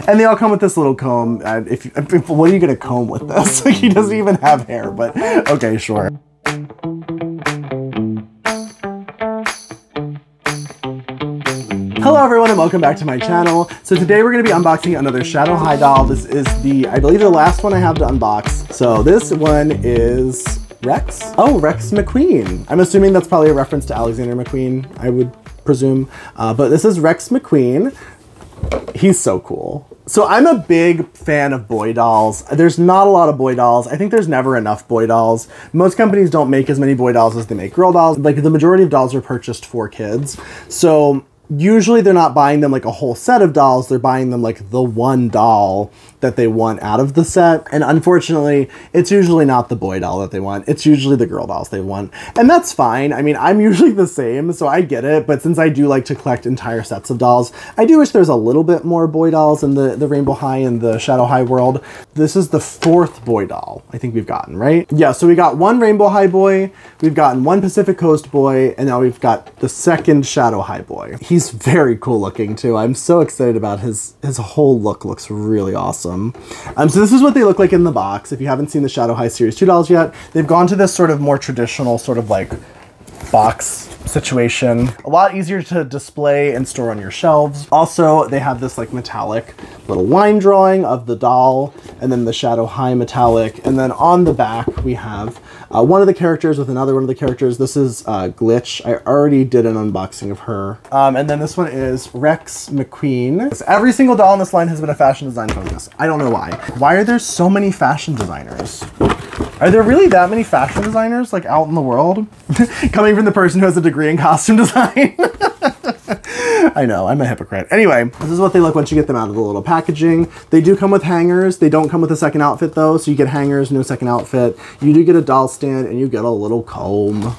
And they all come with this little comb. What are you gonna comb with this? Like, he doesn't even have hair, but okay, sure. Hello everyone and welcome back to my channel. So today we're going to be unboxing another Shadow High doll. This is I believe the last one I have to unbox. So this one is Rexx. Oh, Rexx Mcqueen. I'm assuming that's probably a reference to Alexander McQueen, I would presume. But this is Rexx Mcqueen. He's so cool. So I'm a big fan of boy dolls. There's not a lot of boy dolls. I think there's never enough boy dolls. Most companies don't make as many boy dolls as they make girl dolls. Like, the majority of dolls are purchased for kids. So usually they're not buying them like a whole set of dolls. They're buying them like the one doll that they want out of the set. And unfortunately, it's usually not the boy doll that they want. It's usually the girl dolls they want. And that's fine. I mean, I'm usually the same, so I get it. But since I do like to collect entire sets of dolls, I do wish there's a little bit more boy dolls in the Rainbow High and the Shadow High world. This is the 4th boy doll I think we've gotten, right? Yeah, so we got one Rainbow High boy, we've gotten one Pacific Coast boy, and now we've got the 2nd Shadow High boy. He's very cool looking too. I'm so excited about his whole look. Looks really awesome. So this is what they look like in the box. If you haven't seen the Shadow High Series 2 dolls yet, they've gone to this sort of more traditional sort of like box situation. A lot easier to display and store on your shelves. Also, they have this like metallic little line drawing of the doll, and then the Shadow High metallic. And then on the back, we have one of the characters with another one of the characters. This is Glitch. I already did an unboxing of her. And then this one is Rexx Mcqueen. Every single doll in this line has been a fashion design focus. I don't know why. Why are there so many fashion designers? Are there really that many fashion designers like out in the world? Coming from the person who has a degree in costume design. I know, I'm a hypocrite. Anyway, this is what they look once you get them out of the little packaging. They do come with hangers. They don't come with a second outfit though, so you get hangers, no second outfit. You do get a doll stand and you get a little comb.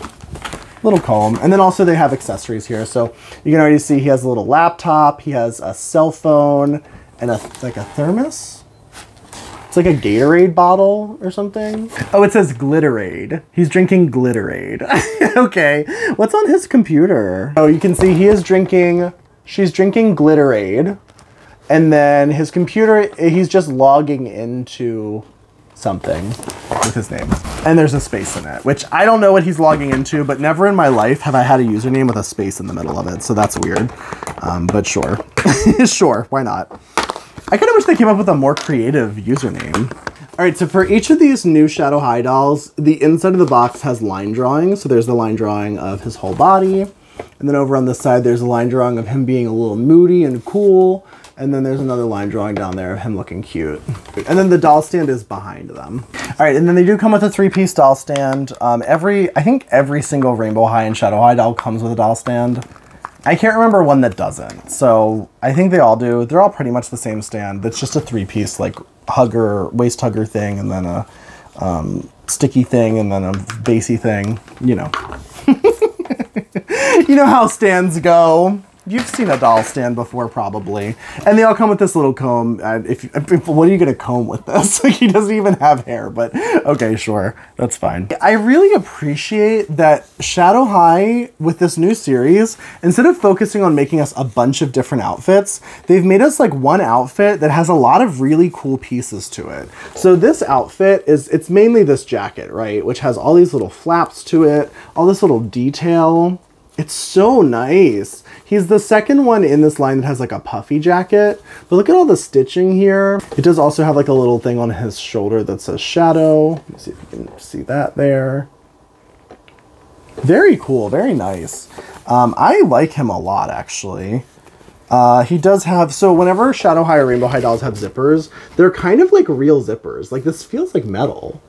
And then also they have accessories here. So you can already see he has a little laptop, he has a cell phone, and like a thermos. It's like a Gatorade bottle or something. Oh, it says Glitterade. He's drinking Glitterade. Okay, what's on his computer? Oh, you can see she's drinking Glitterade. And then his computer, he's just logging into something with his name. And there's a space in it, which I don't know what he's logging into, but never in my life have I had a username with a space in the middle of it. So that's weird, but sure. Sure, why not? I kind of wish they came up with a more creative username. All right, so for each of these new Shadow High dolls, the inside of the box has line drawings. So there's the line drawing of his whole body. And then over on this side, there's a line drawing of him being a little moody and cool. And then there's another line drawing down there of him looking cute. And then the doll stand is behind them. All right, and then they do come with a 3-piece doll stand. I think every single Rainbow High and Shadow High doll comes with a doll stand. I can't remember one that doesn't, so I think they all do. They're all pretty much the same stand. That's just a 3-piece like waist hugger thing, and then a sticky thing, and then a bassy thing. You know, you know how stands go. You've seen a doll stand before, probably. And they all come with this little comb. What are you gonna comb with this? Like, he doesn't even have hair, but okay, sure, that's fine. I really appreciate that Shadow High, with this new series, instead of focusing on making us a bunch of different outfits, they've made us like one outfit that has a lot of really cool pieces to it. So this outfit it's mainly this jacket, right? Which has all these little flaps to it, all this little detail. It's so nice. He's the 2nd one in this line that has like a puffy jacket, but look at all the stitching here. It does also have like a little thing on his shoulder that says Shadow. Let me see if you can see that there. Very cool, very nice. I like him a lot, actually. He does have, so whenever Shadow High or Rainbow High dolls have zippers, they're kind of like real zippers. Like, this feels like metal.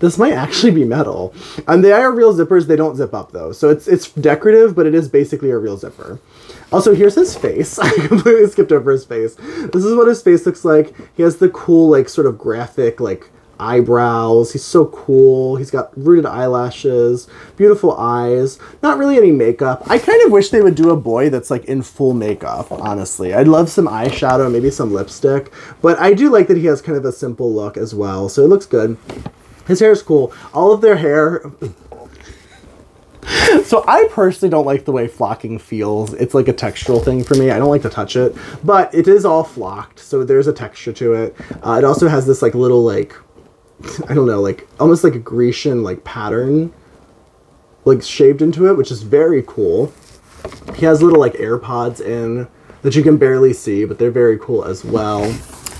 This might actually be metal. They are real zippers. They don't zip up though. So it's decorative, but it is basically a real zipper. Also, here's his face. I completely skipped over his face. This is what his face looks like. He has the cool, like, sort of graphic, like, eyebrows. He's so cool. He's got rooted eyelashes, beautiful eyes, not really any makeup. I kind of wish they would do a boy that's like in full makeup, honestly. I'd love some eyeshadow, maybe some lipstick, but I do like that he has kind of a simple look as well, so it looks good. His hair is cool. All of their hair... So I personally don't like the way flocking feels. It's like a textural thing for me. I don't like to touch it, but it is all flocked, so there's a texture to it. It also has this like little like, I don't know, like almost like a Grecian like pattern like shaved into it, which is very cool. He has little like AirPods in that you can barely see, but they're very cool as well.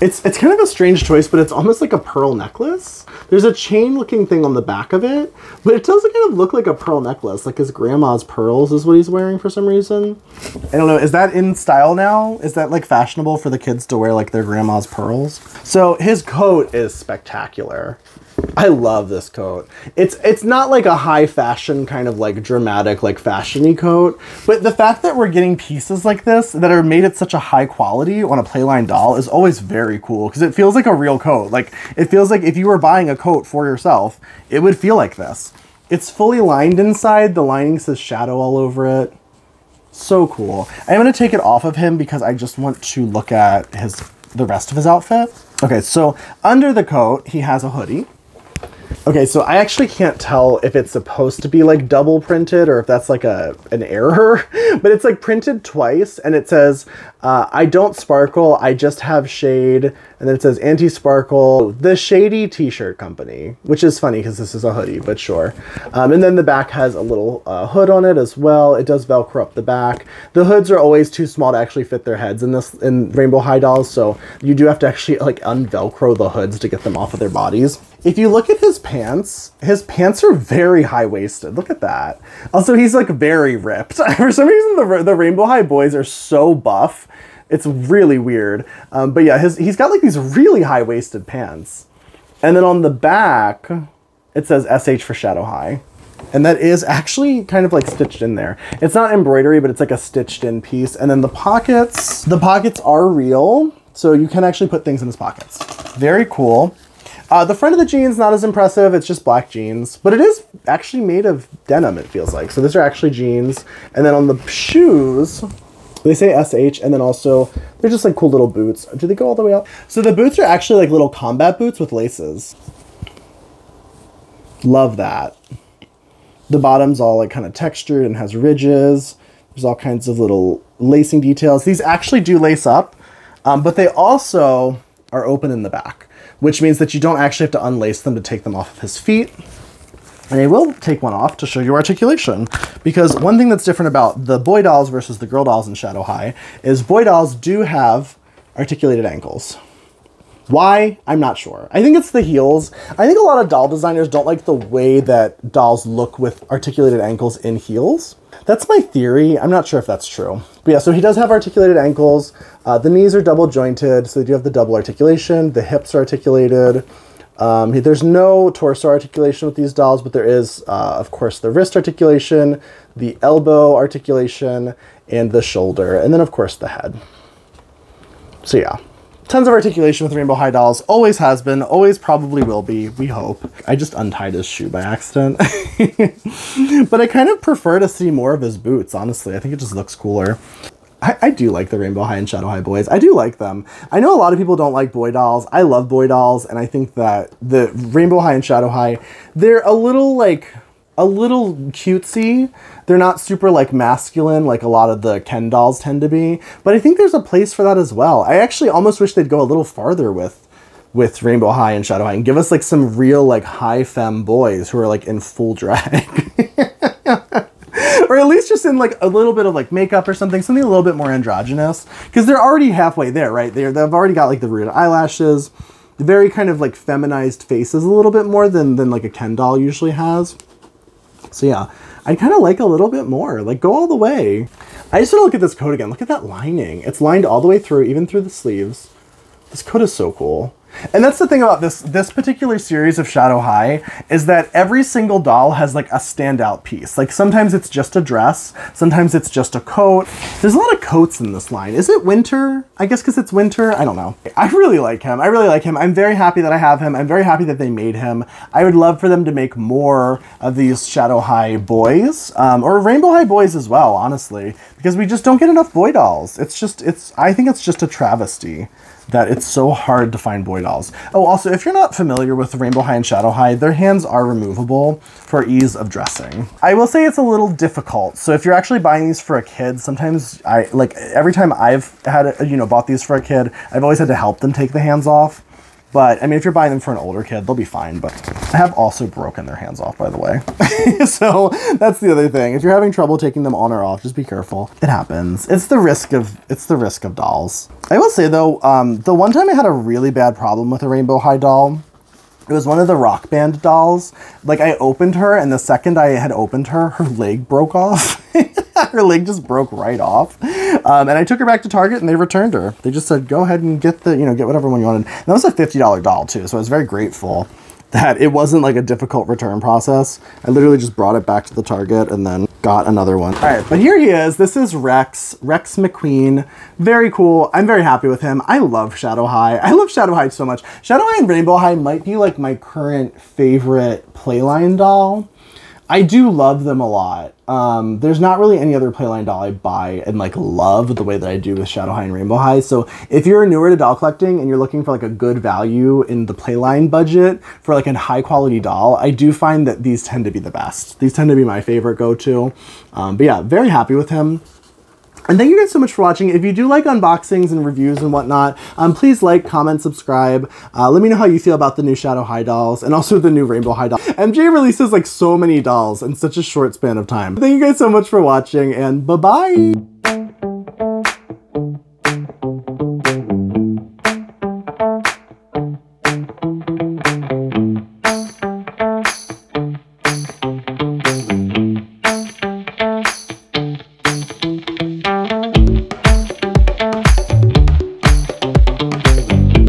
It's kind of a strange choice, but it's almost like a pearl necklace. There's a chain looking thing on the back of it, but it does kind of look like a pearl necklace, like his grandma's pearls is what he's wearing for some reason. I don't know, is that in style now? Is that like fashionable for the kids to wear like their grandma's pearls? So his coat is spectacular. I love this coat. It's not like a high fashion kind of like dramatic like fashion-y coat, but the fact that we're getting pieces like this that are made at such a high quality on a Playline doll is always very cool because it feels like a real coat. Like it feels like if you were buying a coat for yourself, it would feel like this. It's fully lined inside. The lining says shadow all over it. So cool. I'm going to take it off of him because I just want to look at the rest of his outfit. Okay, so under the coat, he has a hoodie. Okay, so I actually can't tell if it's supposed to be like double printed or if that's like an error, but it's like printed twice and it says, I don't sparkle, I just have shade. And then it says anti-sparkle, the Shady t-shirt company, which is funny because this is a hoodie, but sure. And then the back has a little hood on it as well. It does Velcro up the back. The hoods are always too small to actually fit their heads in Rainbow High dolls. So you do have to actually like un-Velcro the hoods to get them off of their bodies. If you look at his pants are very high-waisted. Look at that. Also, he's like very ripped. For some reason, the Rainbow High boys are so buff. It's really weird. But yeah, he's got like these really high-waisted pants. And then on the back, it says SH for Shadow High. And that is actually kind of like stitched in there. It's not embroidery, but it's like a stitched in piece. And then the pockets are real. So you can actually put things in his pockets. Very cool. The front of the jeans, not as impressive. It's just black jeans, but it is actually made of denim, it feels like. So these are actually jeans. And then on the shoes, they say SH, and then also they're just like cool little boots. Do they go all the way up? So the boots are actually like little combat boots with laces. Love that. The bottom's all like kind of textured and has ridges. There's all kinds of little lacing details. These actually do lace up, but they also are open in the back, which means that you don't actually have to unlace them to take them off of his feet. And I will take one off to show you articulation, because one thing that's different about the boy dolls versus the girl dolls in Shadow High is boy dolls do have articulated ankles. Why? I'm not sure. I think it's the heels. I think a lot of doll designers don't like the way that dolls look with articulated ankles in heels. That's my theory. I'm not sure if that's true. But yeah, so he does have articulated ankles. The knees are double jointed, so they do have the double articulation. The hips are articulated. There's no torso articulation with these dolls, but there is, of course, the wrist articulation, the elbow articulation, and the shoulder, and then, of course, the head. So yeah. Tons of articulation with Rainbow High dolls. Always has been, always probably will be, we hope. I just untied his shoe by accident. But I kind of prefer to see more of his boots, honestly. I think it just looks cooler. I do like the Rainbow High and Shadow High boys. I do like them. I know a lot of people don't like boy dolls. I love boy dolls, and I think that the Rainbow High and Shadow High, they're a little cutesy. They're not super like masculine like a lot of the Ken dolls tend to be, but I think there's a place for that as well. I actually almost wish they'd go a little farther with Rainbow High and Shadow High and give us like some real like high femme boys who are like in full drag. Or at least just in like a little bit of like makeup or something a little bit more androgynous, because they're already halfway there, right? They've already got like the rooted eyelashes, very kind of like feminized faces a little bit more than like a Ken doll usually has. So yeah, I kind of like a little bit more, like go all the way. I just want to look at this coat again. Look at that lining. It's lined all the way through, even through the sleeves. This coat is so cool. And that's the thing about this particular series of Shadow High is that every single doll has like a standout piece. Like sometimes it's just a dress, sometimes it's just a coat. There's a lot of coats in this line. Is it winter? I guess because it's winter. I don't know. I really like him. I really like him. I'm very happy that I have him. I'm very happy that they made him. I would love for them to make more of these Shadow High boys, or Rainbow High boys as well, honestly, because we just don't get enough boy dolls. I think it's just a travesty that it's so hard to find boy dolls. Oh, also, if you're not familiar with Rainbow High and Shadow High, their hands are removable for ease of dressing. I will say it's a little difficult. So if you're actually buying these for a kid, sometimes every time I've had, bought these for a kid, I've always had to help them take the hands off. But I mean, if you're buying them for an older kid, they'll be fine. But I have also broken their hands off, by the way. So that's the other thing. If you're having trouble taking them on or off, just be careful. It happens. It's the risk of dolls. I will say though, the one time I had a really bad problem with a Rainbow High doll, it was one of the Rock Band dolls. Like, I opened her, and the second I had opened her, her leg broke off. Her leg just broke right off. And I took her back to Target, and they returned her. They just said, go ahead and get get whatever one you wanted. And that was a $50 doll, too, so I was very grateful that it wasn't like a difficult return process. I literally just brought it back to the Target and then got another one. All right, but here he is. This is Rexx Mcqueen. Very cool. I'm very happy with him. I love Shadow High. I love Shadow High so much. Shadow High and Rainbow High might be like my current favorite Playline doll. I do love them a lot. There's not really any other Playline doll I buy and like love the way that I do with Shadow High and Rainbow High. So if you're newer to doll collecting and you're looking for like a good value in the Playline budget for like a high quality doll, I do find that these tend to be the best. These tend to be my favorite go-to. But yeah, very happy with him. And thank you guys so much for watching. If you do like unboxings and reviews and whatnot, please like, comment, subscribe. Let me know how you feel about the new Shadow High dolls and also the new Rainbow High doll. MJ releases like so many dolls in such a short span of time. Thank you guys so much for watching, and bye-bye.